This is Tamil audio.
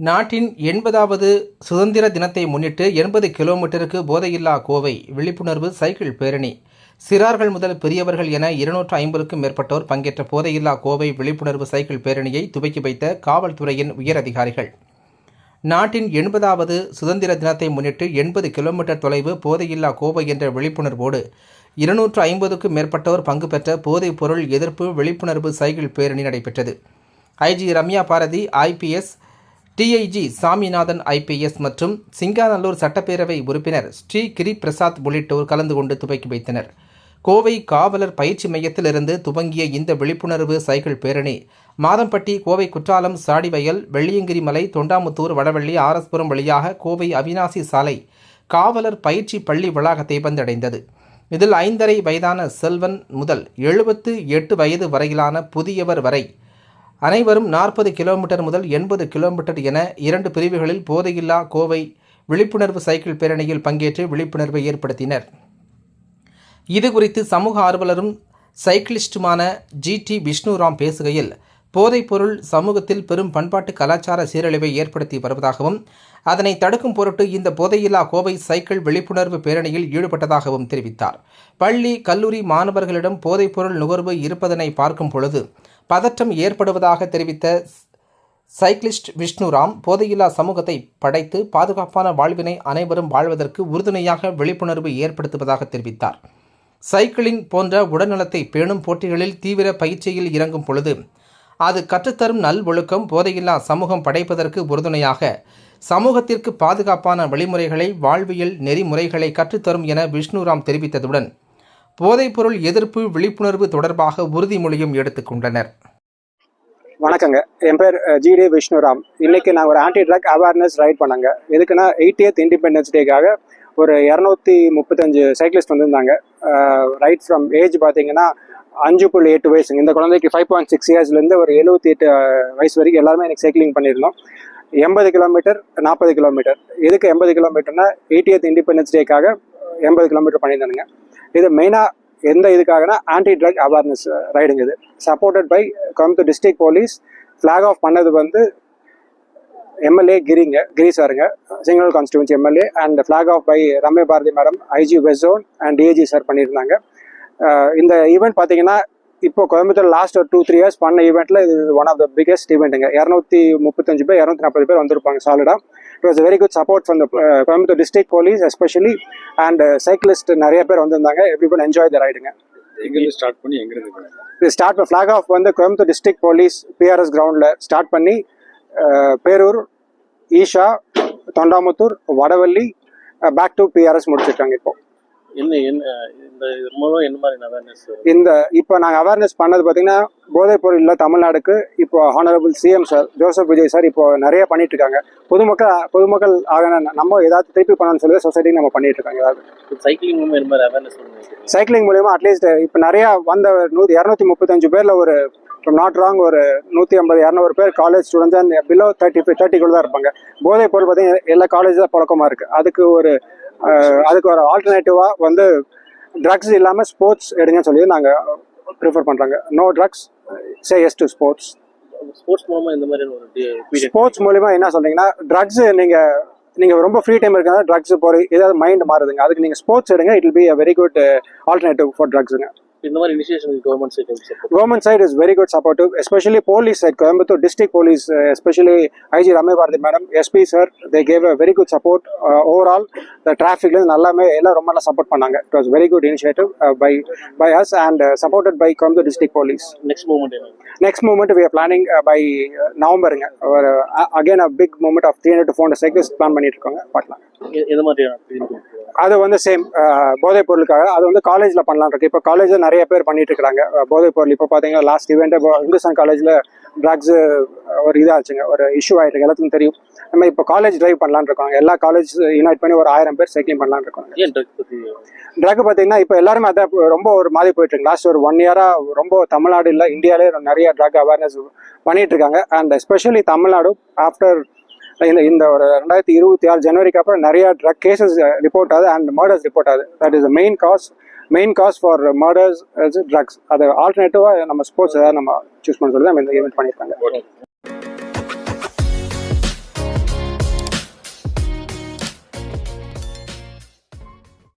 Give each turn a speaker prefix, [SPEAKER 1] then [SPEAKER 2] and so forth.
[SPEAKER 1] நாட்டின் 80வது சுதந்திர தினத்தை முன்னிட்டு 80 கிலோமீட்டருக்கு போதையில்லா கோவை விழிப்புணர்வு சைக்கிள் பேரணி. சிறார்கள் முதல் பெரியவர்கள் என 250க்கும் மேற்பட்டோர் பங்கேற்ற போதையில்லா கோவை விழிப்புணர்வு சைக்கிள் பேரணியை துவக்கி வைத்த காவல்துறையின் உயரதிகாரிகள். நாட்டின் 80வது சுதந்திர தினத்தை முன்னிட்டு 80 கிலோமீட்டர் தொலைவு போதையில்லா கோவை என்ற விழிப்புணர்வோடு 250க்கும் மேற்பட்டோர் பங்கு பெற்ற போதைப் பொருள் எதிர்ப்பு விழிப்புணர்வு சைக்கிள் பேரணி நடைபெற்றது. IG Ramya Bharathi IPS, DIG Saminathan IPS மற்றும் சிங்காநல்லூர் சட்டப்பேரவை உறுப்பினர் ஸ்ரீ கிரி பிரசாத் உள்ளிட்டோர் கலந்து கொண்டு துவக்கி வைத்தனர். கோவை காவலர் பயிற்சி மையத்திலிருந்து துவங்கிய இந்த விழிப்புணர்வு சைக்கிள் பேரணி மாதம்பட்டி, கோவை குற்றாலம், சாடிவயல், வெள்ளியங்கிரி மலை, தொண்டாமுத்தூர், வடவள்ளி, ஆரஸ்புரம் வழியாக கோவை அவினாசி சாலை காவலர் பயிற்சி பள்ளி வளாகத்தை வந்தடைந்தது. இதில் 5½ வயதான செல்வன் முதல் 78 வயது வரையிலான புதியவர் வரை அனைவரும் 40 கிலோமீட்டர் முதல் 80 கிலோமீட்டர் என 2 பிரிவுகளில் போதையில்லா கோவை விழிப்புணர்வு சைக்கிள் பேரணியில் பங்கேற்று விழிப்புணர்வை ஏற்படுத்தினர். இதுகுறித்து சமூக ஆர்வலரும் சைக்கிளிஸ்டுமான GT விஷ்ணுராம் பேசுகையில், போதைப்பொருள் சமூகத்தில் பெரும் பண்பாட்டு கலாச்சார சீரழிவை ஏற்படுத்தி வருவதாகவும், அதனை தடுக்கும் பொருட்டு இந்த போதையில்லா கோவை சைக்கிள் விழிப்புணர்வு பேரணியில் ஈடுபட்டதாகவும் தெரிவித்தார். பள்ளி, கல்லூரி மாணவர்களிடம் போதைப்பொருள் நுகர்வு இருப்பதனை பார்க்கும் பொழுது பதற்றம் ஏற்படுவதாக தெரிவித்த சைக்கிளிஸ்ட் விஷ்ணுராம், போதையில்லா சமூகத்தை படைத்து பாதுகாப்பான வாழ்வினை அனைவரும் வாழ்வதற்கு உறுதுணையாக விழிப்புணர்வு ஏற்படுத்துவதாக தெரிவித்தார். சைக்கிளிங் போன்ற உடல்நலத்தை பேணும் போட்டிகளில் தீவிர பயிற்சியில் இறங்கும் பொழுது அது கற்றுத்தரும் நல்வொழுக்கம் போதையில்லா சமூகம் படைப்பதற்கு உறுதுணையாக சமூகத்திற்கு பாதுகாப்பான வழிமுறைகளை, வாழ்வியல் நெறிமுறைகளை கற்றுத்தரும் என விஷ்ணுராம் தெரிவித்ததுடன் போதைப்பொருள் எதிர்ப்பு விழிப்புணர்வு தொடர்பாக உறுதிமொழியும் எடுத்துக்கொண்டனர்.
[SPEAKER 2] வணக்கங்க, என் பேர் GD விஷ்ணுராம். இன்னைக்கு நான் ஒரு ஆன்டி ட்ரக் அவேர்னஸ் ரைட் பண்ணாங்க. எதுக்குன்னா 80th இண்டிபெண்டன்ஸ் டேக்காக ஒரு 235 சைக்கிளிஸ்ட் வந்திருந்தாங்க. ரைட் ஃப்ரம் ஏஜ் பார்த்தீங்கன்னா 5.8 வயசுங்க. இந்த குழந்தைக்கு 5.6 இயர்ஸ்லேருந்து ஒரு 78 வயசு வரைக்கும் எல்லாருமே எனக்கு சைக்கிளிங் பண்ணியிருந்தோம். 80 கிலோமீட்டர், 40 கிலோமீட்டர். எதுக்கு 80 கிலோமீட்டர்னா 80th இண்டிபெண்டன்ஸ் டேக்காக 80 கிலோமீட்டர் பண்ணியிருந்தானுங்க. இது மெயினாக எந்த இதுக்காகனா ஆன்டி ட்ரக் அவேர்னஸ் ரைடுங்க. இது supported by Coimbatore district police. Flag off பண்ணது வந்து MLA கிரி சாருங்க, single constituency MLA, and flag off by Ramya Bharathi madam, IG west zone and DIG sir பண்ணியிருந்தாங்க. இந்த ஈவெண்ட் பார்த்தீங்கன்னா இப்போ கோயம்புத்தூர் லாஸ்ட் ஒரு 2-3 இயர்ஸ் பண்ண ஈவெண்ட்டில் இது ஒன் ஆஃப் த பிகெஸ்ட் ஈவெண்ட்டுங்க. 235 பேர், 240 பேர் வந்திருப்பாங்க சாலிடாக. It was very good support from the Coimbatore district police especially, and cyclist நிறைய பேர் வந்திருந்தாங்க. எவ்ரிபடி என்ஜாய் த ரைடுங்க.
[SPEAKER 3] எங்கேருந்து ஸ்டார்ட் பண்ணி எங்கேருந்து
[SPEAKER 2] இது ஸ்டார்ட் பண்ண ஃப்ளாக் ஆஃப் வந்து கோயம்புத்தூர் டிஸ்ட்ரிக்ட் போலீஸ் PRS கிரவுண்டில் ஸ்டார்ட் பண்ணி Perur, Isha, Thondamuthur, Vadavalli, back to PRS முடிச்சிருக்காங்க. இப்போ இந்த இப்போ நாங்கள் அவேர்னஸ் பண்ணது பார்த்தீங்கன்னா போதைப் பொருள் இல்லை தமிழ்நாடுக்கு இப்போ honourable CM sir Joseph Vijay sir இப்போ நிறைய பண்ணிட்டு இருக்காங்க. பொதுமக்கள் ஆக நம்ம ஏதாவது திருப்பி பண்ணணும்னு சொல்லி சொசைட்டி நம்ம பண்ணிட்டு இருக்காங்க. ஏதாவது சைக்கிளிங் மூலியமா அட்லீஸ்ட் இப்போ நிறைய வந்த 235 பேர்ல ஒரு நாட் ராங் ஒரு 150-200 பேர் காலேஜ் ஸ்டூடெண்ட்ஸ் அண்ட் பிலோ 30 தான் இருப்பாங்க. போதைப் பொருள் பார்த்தீங்கன்னா எல்லா காலேஜ் தான் பழக்கமாக இருக்குது. அதுக்கு ஒரு ஆல்டர்னேட்டிவாக வந்து ட்ரக்ஸ் இல்லாமல் ஸ்போர்ட்ஸ் எடுங்கன்னு சொல்லி நாங்கள் ப்ரிஃபர் பண்ணுறாங்க. No drugs, say yes to sports. Sports மூலிமா என்ன சொல்றீங்கன்னா, ட்ரக்ஸ் நீங்கள் ரொம்ப ஃப்ரீ டைம் இருக்கிறதா ட்ரக்ஸ் போகிற ஏதாவது மைண்ட் மாறுதுங்க. அதுக்கு நீங்கள் ஸ்போர்ட்ஸ் எடுங்க. It will be a very good alternative for drugsங்க.
[SPEAKER 3] இந்த மாதிரி initiation
[SPEAKER 2] government side is very good supportive, especially police side, Coimbatore district police, especially IG Ramya Bharathi madam, SP sir, they gave a very good support. Overall இந்த டிராஃபிக்லேருந்து நல்லாமே எல்லாம் ரொம்ப நல்லா சப்போர்ட் பண்ணாங்க. It was very good initiative by us and supported by Coimbatore district police. Next movement we are planning by நவம்பருங்க. Again a big movement of 300 to 400 cyclists plan பண்ணிட்டு இருக்காங்க. பார்க்கலாம். அது வந்து சேம் போதைப் பொருளுக்காக அது வந்து காலேஜில் பண்ணலாம் இருக்கு. இப்போ காலேஜில் நிறைய பேர் பண்ணிட்டு இருக்காங்க போதைப் பொருள். இப்போ பார்த்தீங்கன்னா லாஸ்ட் ஈவெண்ட் இந்துஸ்தான் காலேஜில் ட்ரக்ஸ் ஒரு இதாச்சுங்க, ஒரு இஷ்யூ ஆகிட்டு இருக்கு, எல்லாத்துக்கும் தெரியும். நம்ம இப்போ காலேஜ் டிரைவ் பண்ணலான்னு இருக்காங்க. எல்லா காலேஜ் யுனைட் பண்ணி ஒரு 1000 பேர் சைக்கிளிங் பண்ணலான்னு இருக்காங்க. ட்ரக் பார்த்தீங்கன்னா இப்போ எல்லாருமே அதான் ரொம்ப ஒரு மாதிரி போயிட்டு இருக்கு. லாஸ்ட் ஒரு 1 இயராக ரொம்ப தமிழ்நாடு இல்லை இந்தியாவிலே நிறைய ட்ரக் அவேர்னஸ் பண்ணிட்டு இருக்காங்க. அண்ட் எஸ்பெஷலி தமிழ்நாடு ஆஃப்டர் இந்த ஒரு 2026 ஜனவரிக்கு அப்புறம் நிறைய ட்ரக் கேசஸ் ரிப்போர்ட் ஆகுது அண்ட் மர்டர்ஸ் ரிப்போர்ட் ஆகுது. That is main cause for murders drugs. அது ஆல்டர்னேட்டிவாக நம்ம ஸ்போர்ட்ஸ் ஏதாவது நம்ம சூஸ் பண்ண சொல்லி நம்ம இந்த ஈவெண்ட் பண்ணியிருக்காங்க.